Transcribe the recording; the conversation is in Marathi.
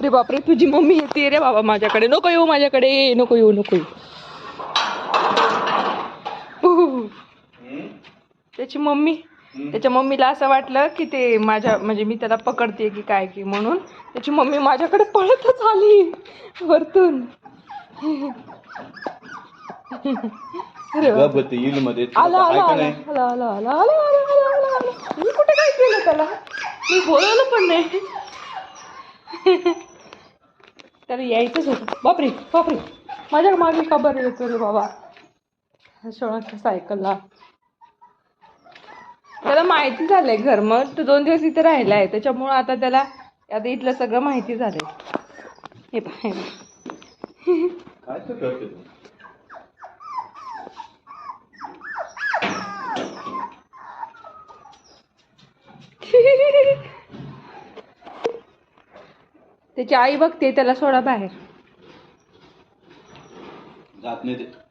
बापरे बापरे, तुझी मम्मी येते रे बाबा माझ्याकडे. नको येऊ माझ्याकडे, नको येऊ नको येऊ. त्याची मम्मी, त्याच्या मम्मीला असं वाटलं की ते माझ्या म्हणजे मी त्याला पकडते की काय की, म्हणून त्याची मम्मी माझ्याकडे पळतच आली वरतून. आला आला आला आला आला आला आला. मी कुठे काय केलं त्याला, मी बोलवलं पण नाही. त्याला यायचंच होतं. बापरे बापरे, माझ्या मागे का बरं येतो रे बाबा शोणाच्या सायकलला. त्याला माहिती झालंय घर, मग तो 2 दिवस इथे राहिला आहे, त्याच्यामुळं आता त्याला आता इथलं सगळं माहिती झालंय. हे पाय काय तर करते तू. त्याची आई बघते, त्याला सोडा बाहेर. जात नाही ते.